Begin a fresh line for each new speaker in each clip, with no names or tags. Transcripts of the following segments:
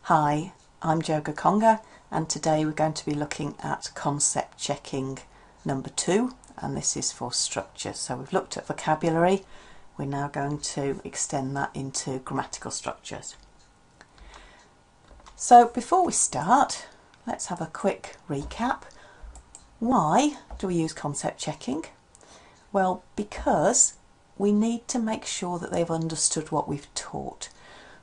Hi, I'm Jo Gakonga, and today we're going to be looking at concept checking number 2, and this is for structure. So we've looked at vocabulary, we're now going to extend that into grammatical structures. So before we start, let's have a quick recap. Why do we use concept checking? Well, because we need to make sure that they've understood what we've taught.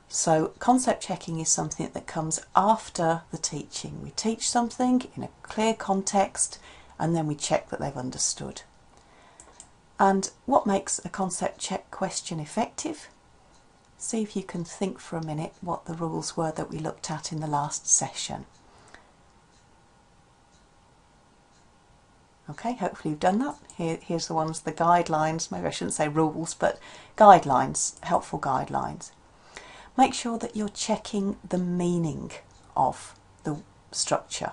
So concept checking is something that comes after the teaching. We teach something in a clear context and then we check that they've understood. And what makes a concept check question effective? See if you can think for a minute what the rules were that we looked at in the last session. Okay, hopefully you've done that. Here's the ones, the guidelines, maybe I shouldn't say rules, but guidelines, helpful guidelines. Make sure that you're checking the meaning of the structure.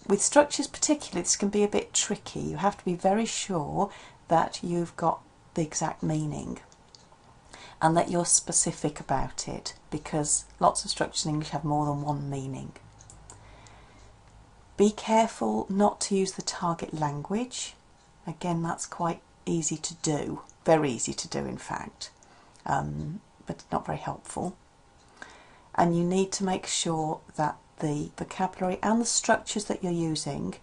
With structures particularly, this can be a bit tricky. You have to be very sure that you've got the exact meaning and that you're specific about it, because lots of structures in English have more than one meaning. Be careful not to use the target language. Again, that's quite easy to do, very easy to do in fact. But not very helpful. And you need to make sure that the vocabulary and the structures that you're using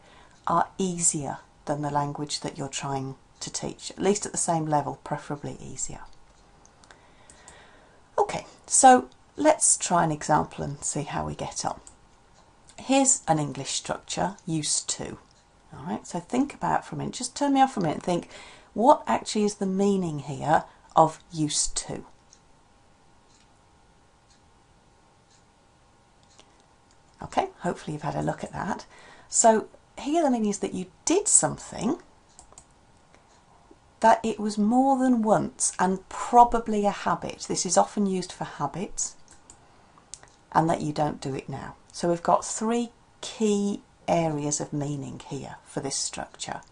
are easier than the language that you're trying to teach, at least at the same level, preferably easier. Okay, so let's try an example and see how we get on. Here's an English structure, used to. All right, so think about for a minute, just turn me off for a minute and think, what actually is the meaning here of used to? Okay, hopefully you've had a look at that. So here the meaning is that you did something, that it was more than once and probably a habit. This is often used for habits, and that you don't do it now. So we've got 3 key areas of meaning here for this structure.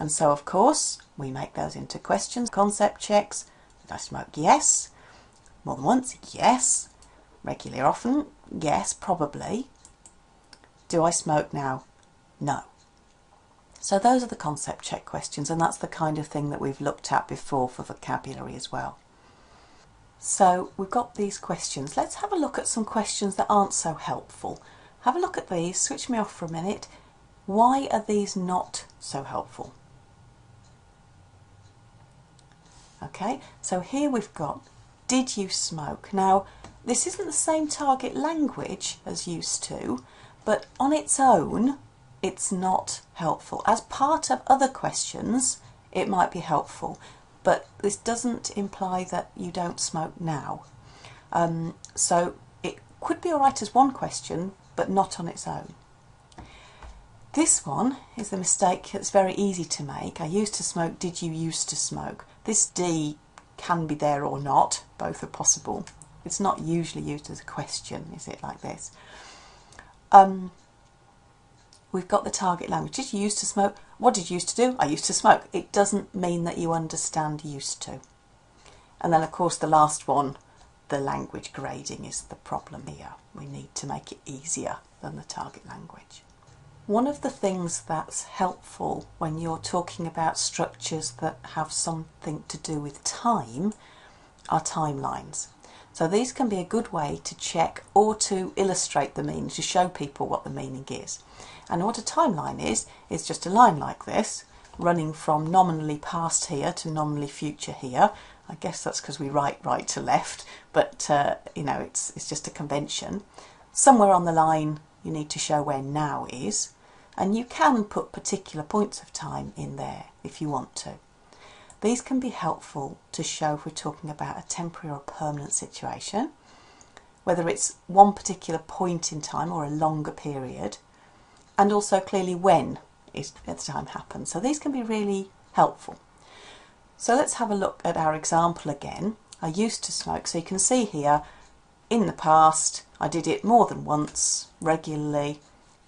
And so of course we make those into questions, concept checks. Did I smoke? Yes. More than once? Yes. Regularly or often? Yes, probably. Do I smoke now? No. So those are the concept check questions, and that's the kind of thing that we've looked at before for vocabulary as well. So we've got these questions. Let's have a look at some questions that aren't so helpful. Have a look at these, switch me off for a minute. Why are these not so helpful? Okay, so here we've got, did you smoke? Now, this isn't the same target language as used to, but on its own, it's not helpful. As part of other questions, it might be helpful, but this doesn't imply that you don't smoke now. So it could be all right as one question, but not on its own. This one is the mistake that's very easy to make. I used to smoke, did you used to smoke? This D can be there or not, both are possible. It's not usually used as a question, is it, like this? We've got the target language. Did you used to smoke? What did you used to do? I used to smoke. It doesn't mean that you understand used to. And then of course the last one, the language grading, is the problem here. We need to make it easier than the target language. One of the things that's helpful when you're talking about structures that have something to do with time are timelines. So these can be a good way to check or to illustrate the meaning, to show people what the meaning is. And what a timeline is just a line like this, running from nominally past here to nominally future here. I guess that's because we write right to left, but you know, it's just a convention. Somewhere on the line you need to show where now is, and you can put particular points of time in there if you want to. These can be helpful to show if we're talking about a temporary or a permanent situation, whether it's one particular point in time or a longer period, and also clearly when the time happens. So these can be really helpful. So let's have a look at our example again. I used to smoke, so you can see here, in the past, I did it more than once, regularly.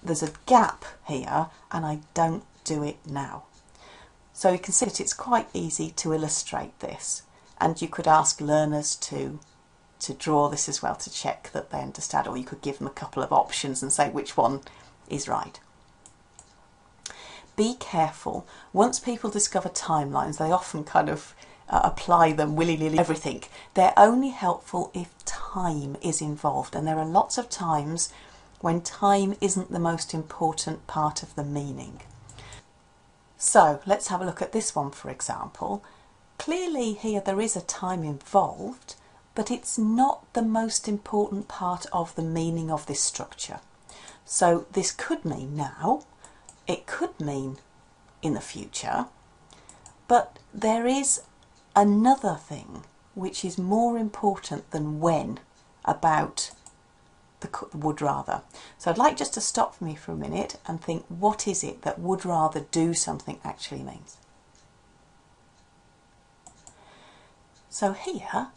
There's a gap here, and I don't do it now. So you can see that it's quite easy to illustrate this, and you could ask learners to to draw this as well to check that they understand, or you could give them a couple of options and say which one is right. Be careful. Once people discover timelines, they often kind of apply them willy-nilly everything. They're only helpful if time is involved, and there are lots of times when time isn't the most important part of the meaning. So let's have a look at this one, for example. Clearly here there is a time involved, but it's not the most important part of the meaning of this structure. So this could mean now, it could mean in the future, but there is another thing which is more important than when about the would rather. So I'd like just to stop me for a minute and think, what is it that would rather do something actually means? So here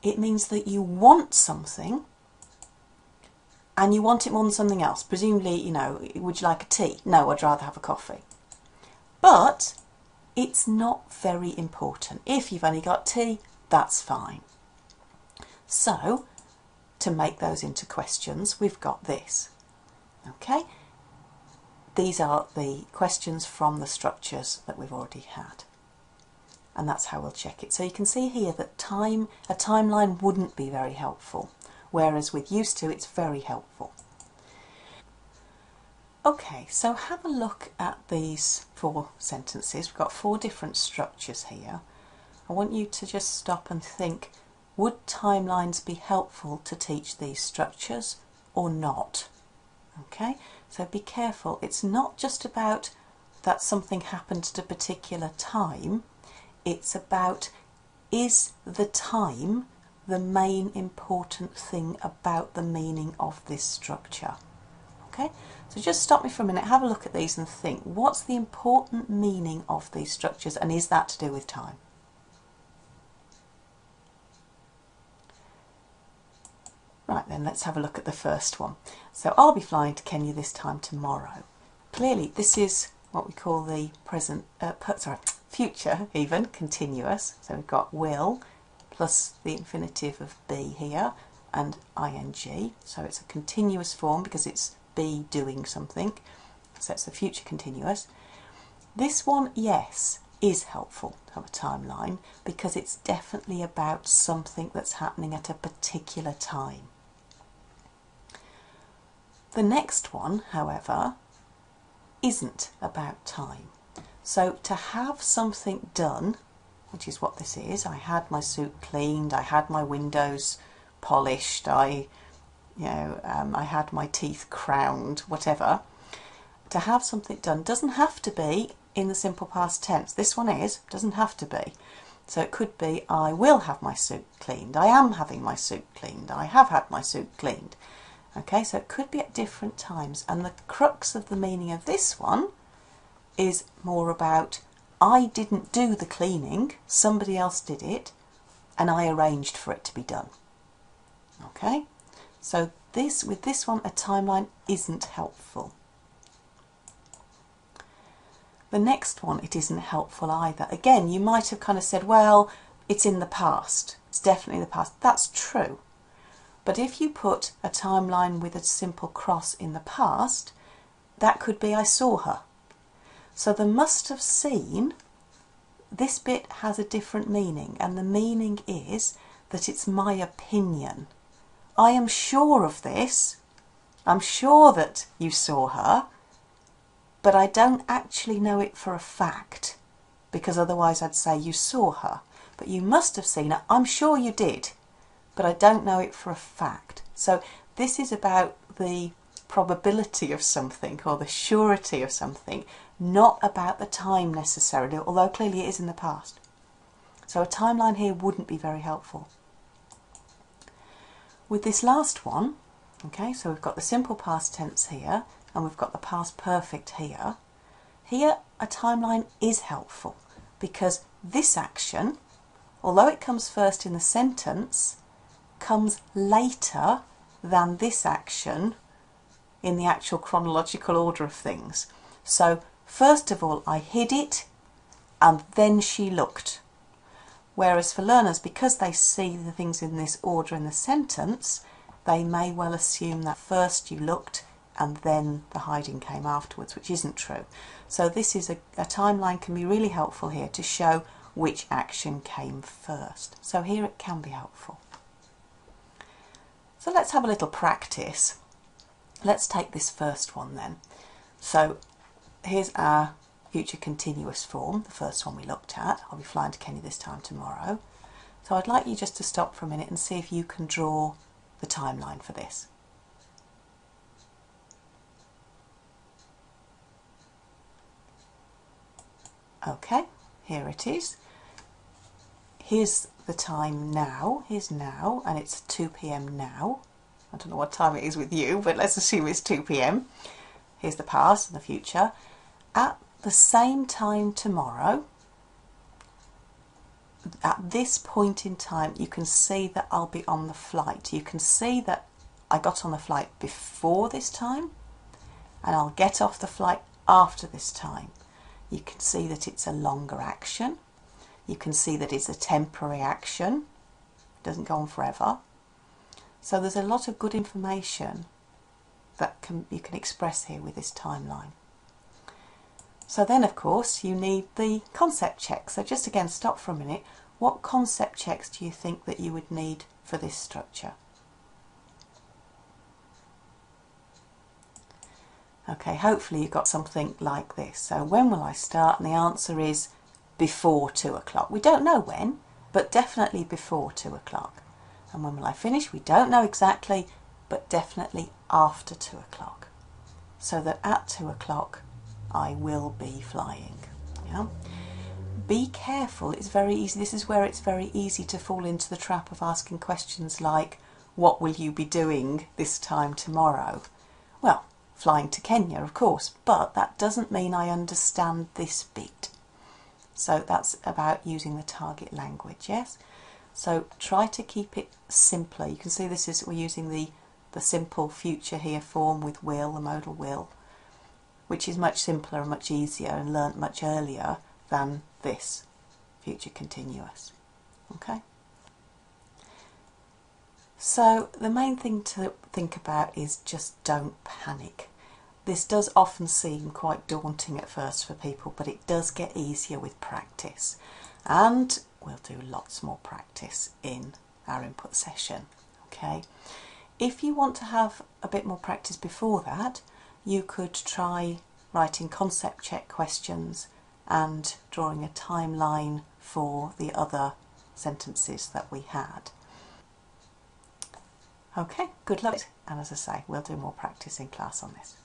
it means that you want something and you want it more than something else. Presumably, you know, would you like a tea? No, I'd rather have a coffee. But it's not very important. If you've only got tea, that's fine. So to make those into questions, we've got this. Okay, these are the questions from the structures that we've already had, and that's how we'll check it. So you can see here that a timeline wouldn't be very helpful, whereas with used to it's very helpful. Okay, so have a look at these 4 sentences. We've got 4 different structures here. I want you to just stop and think, would timelines be helpful to teach these structures or not? Okay, so be careful. It's not just about that something happened at a particular time. It's about, is the time the main important thing about the meaning of this structure? Okay, so just stop me for a minute, have a look at these and think, what's the important meaning of these structures, and is that to do with time? Right then, let's have a look at the first one. So I'll be flying to Kenya this time tomorrow. Clearly this is what we call the future even, continuous. So we've got will plus the infinitive of be here and ing. So it's a continuous form because it's be doing something. So it's the future continuous. This one, yes, is helpful to have a timeline because it's definitely about something that's happening at a particular time. The next one, however, isn't about time. So to have something done, which is what this is, I had my suit cleaned, I had my windows polished, I had my teeth crowned, whatever. To have something done doesn't have to be in the simple past tense. This one doesn't have to be. So it could be, I will have my suit cleaned, I am having my suit cleaned, I have had my suit cleaned. Okay, so it could be at different times, and the crux of the meaning of this one is more about, I didn't do the cleaning, somebody else did it, and I arranged for it to be done. Okay, so with this one, a timeline isn't helpful. The next one, it isn't helpful either. Again, you might have kind of said, well, it's in the past. It's definitely the past. That's true. But if you put a timeline with a simple cross in the past, that could be I saw her. So the must have seen, this bit has a different meaning, and the meaning is that it's my opinion. I am sure of this. I'm sure that you saw her, but I don't actually know it for a fact, because otherwise I'd say you saw her. But you must have seen her. I'm sure you did, but I don't know it for a fact. So this is about the probability of something or the surety of something, not about the time necessarily, although clearly it is in the past. So a timeline here wouldn't be very helpful. With this last one, okay, so we've got the simple past tense here and we've got the past perfect here. Here a timeline is helpful because this action, although it comes first in the sentence, comes later than this action in the actual chronological order of things. So first of all I hid it and then she looked. Whereas for learners, because they see the things in this order in the sentence, they may well assume that first you looked and then the hiding came afterwards, which isn't true. So this is a timeline can be really helpful here to show which action came first. So here it can be helpful. So let's have a little practice. Let's take this first one then. So here's our future continuous form, the first one we looked at. I'll be flying to Kenya this time tomorrow. So I'd like you just to stop for a minute and see if you can draw the timeline for this. Okay, here it is. Here's the time now. Here's now, and it's 2 p.m. now. I don't know what time it is with you, but let's assume it's 2 p.m. Here's the past and the future. At the same time tomorrow, at this point in time, you can see that I'll be on the flight. You can see that I got on the flight before this time, and I'll get off the flight after this time. You can see that it's a longer action. You can see that it's a temporary action. It doesn't go on forever. So there's a lot of good information that you can express here with this timeline. So then, of course, you need the concept check. So just again, stop for a minute. What concept checks do you think that you would need for this structure? Okay, hopefully you've got something like this. So when will I start? And the answer is before 2 o'clock. We don't know when, but definitely before 2 o'clock. And when will I finish? We don't know exactly, but definitely after 2 o'clock. So that at 2 o'clock I will be flying. Yeah? Be careful, it's very easy. This is where it's very easy to fall into the trap of asking questions like, what will you be doing this time tomorrow? Well, flying to Kenya, of course, but that doesn't mean I understand this bit. So that's about using the target language, yes? So try to keep it simpler. You can see we're using the simple future here form with will, the modal will, which is much simpler and much easier and learnt much earlier than this future continuous. Okay? So the main thing to think about is just don't panic. This does often seem quite daunting at first for people, but it does get easier with practice. And we'll do lots more practice in our input session. Okay? If you want to have a bit more practice before that, you could try writing concept check questions and drawing a timeline for the other sentences that we had. Okay, good luck. And as I say, we'll do more practice in class on this.